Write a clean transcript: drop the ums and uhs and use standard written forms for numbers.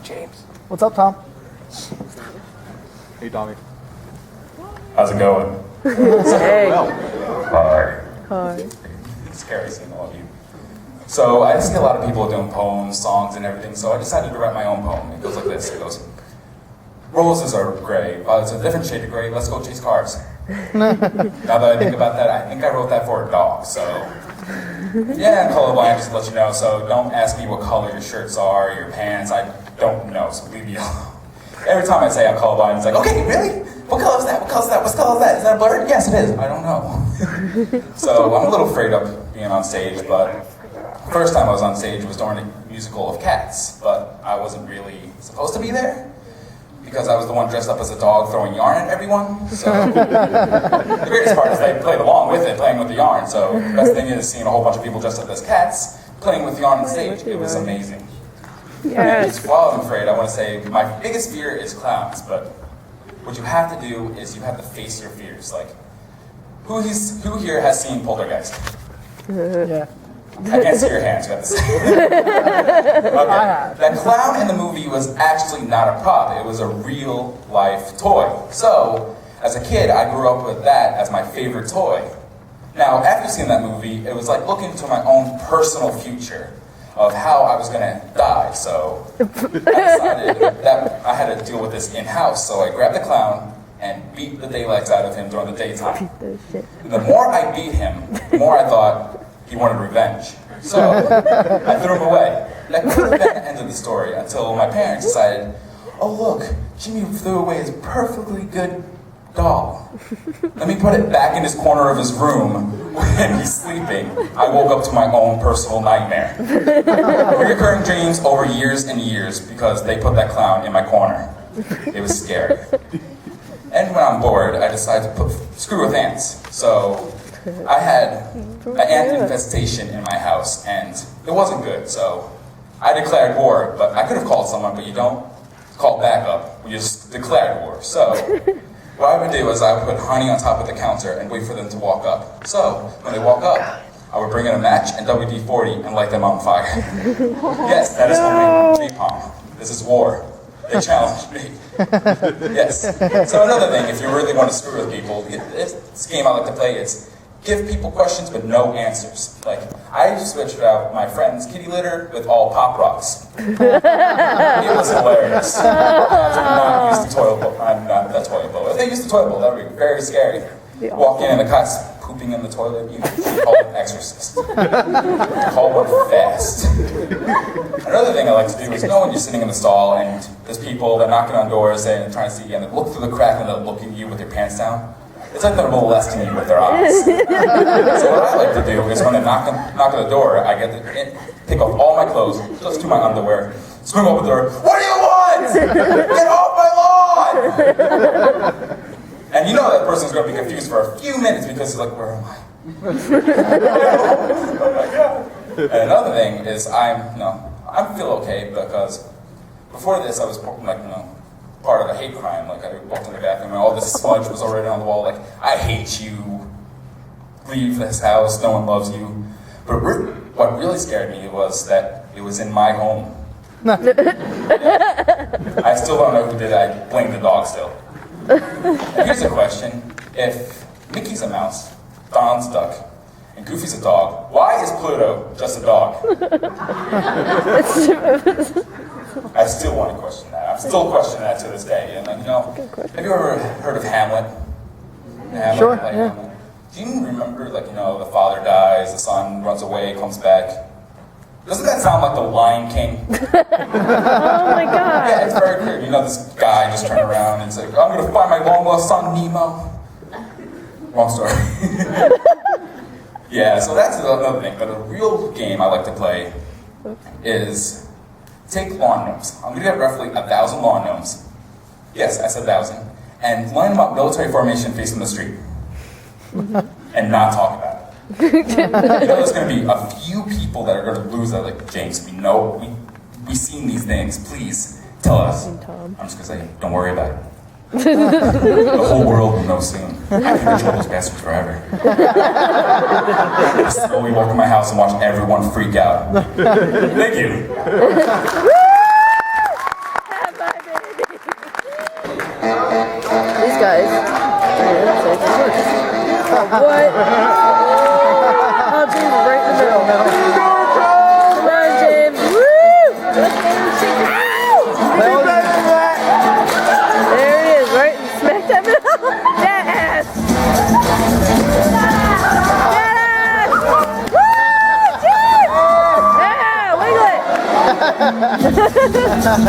James. What's up, Tom? Hey, Tommy. How's it going? Hey. Hi. Hi. It's scary seeing all of you. So I see a lot of people doing poems, songs, and everything, so I decided to write my own poem. It goes like this. It goes, roses are gray. It's a different shade of gray. Let's go chase cars. Now that I think about that, I think I wrote that for a dog, so... Yeah, I'm colorblind, just to let you know, so don't ask me what color your shirts are, your pants. I don't know, so leave me alone. Every time I say I'm colorblind, it's like, okay, really? What color is that? What color is that? What color is that? Is that a blur? Yes, it is. I don't know. So I'm a little afraid of being on stage, but first time I was on stage was during a musical of Cats, but I wasn't really supposed to be there because I was the one dressed up as a dog throwing yarn at everyone. So the greatest part is they played along with it, playing with the yarn. So the best thing is seeing a whole bunch of people dressed up as cats playing with yarn on stage. It was amazing. Yes. While I'm afraid, I want to say my biggest fear is clowns, but what you have to do is you have to face your fears. Like, who here has seen Poltergeist? Yeah. I can't see your hands, you have to say. Okay. That clown in the movie was actually not a prop, it was a real life toy. So, as a kid, I grew up with that as my favorite toy. Now, after seeing that movie, it was like looking into my own personal future of how I was gonna die. So, I decided that I had to deal with this in-house. So I grabbed the clown and beat the daylights out of him during the daytime. The more I beat him, the more I thought he wanted revenge. So I threw him away. That could have been the end of the story until my parents decided, oh look, Jimmy threw away his perfectly good doll. Let me put it back in his corner of his room when he's sleeping. I woke up to my own personal nightmare. Recurring dreams over years and years because they put that clown in my corner. It was scary. And when I'm bored, I decided to screw with ants. So I had an ant infestation in my house, and it wasn't good, so I declared war, but I could have called someone, but you don't call backup, you just declared war. So what I would do is I would put honey on top of the counter and wait for them to walk up. So when they walk up, I would bring in a match and WD-40 and light them on fire. Yes, that is homemade napalm. This is war. They challenged me. Yes. So another thing, if you really want to screw with people, this game I like to play is give people questions but no answers. Like, I switched out my friend's kitty litter with all Pop Rocks. It was hilarious. I have to not use the toilet bowl. I'm not the toilet bowl. If they use the toilet bowl, that would be very scary. Walk in and the cat's pooping in the toilet, you call it an exorcist. Call one fast. Another thing I like to do is, when you're sitting in the stall and there's people, they're knocking on doors and trying to see you, and they look through the crack and they're looking at you with your pants down. It's like they're molesting you with their eyes. So what I like to do is when they knock on the door, I get to take off all my clothes, just to my underwear, swing open the door, what do you want? Get off my lawn! And you know that person's going to be confused for a few minutes because he's like, where am I? Oh my God. And another thing is I feel okay because before this I was part of a hate crime. Like, I walked in the bathroom and all this smudge was already on the wall. Like, I hate you. Leave this house. No one loves you. But what really scared me was that it was in my home. Yeah. I still don't know who did it. I blame the dog still. And here's a question. If Mickey's a mouse, Don's a duck, and Goofy's a dog, why is Pluto just a dog? I still want to question that. I'm still questioning that to this day. And have you ever heard of Hamlet? Sure, yeah. Hamlet? Do you remember, the father dies, the son runs away, comes back? Doesn't that sound like the Lion King? Oh my God. Yeah, it's very clear. This guy just turned around and said, I'm going to find my long lost son, Nemo. Wrong story. Yeah, so that's another thing. But a real game I like to play is take lawn gnomes. I'm going to get roughly 1,000 lawn gnomes. Yes, I said 1,000. And line them up military formation facing the street. And not talk about it. There's going to be a few people that are going to lose that, like, James, we've seen these things, please tell us. I'm just going to say, don't worry about it. The whole world will know soon. I can control those bastards forever. I slowly walk in my house and watch everyone freak out. Thank you. What? Oh, James, right in the middle. Come on, James. Woo! There he is, right in smack that middle. Yes! Yes! Woo! James! Yeah, wiggle it!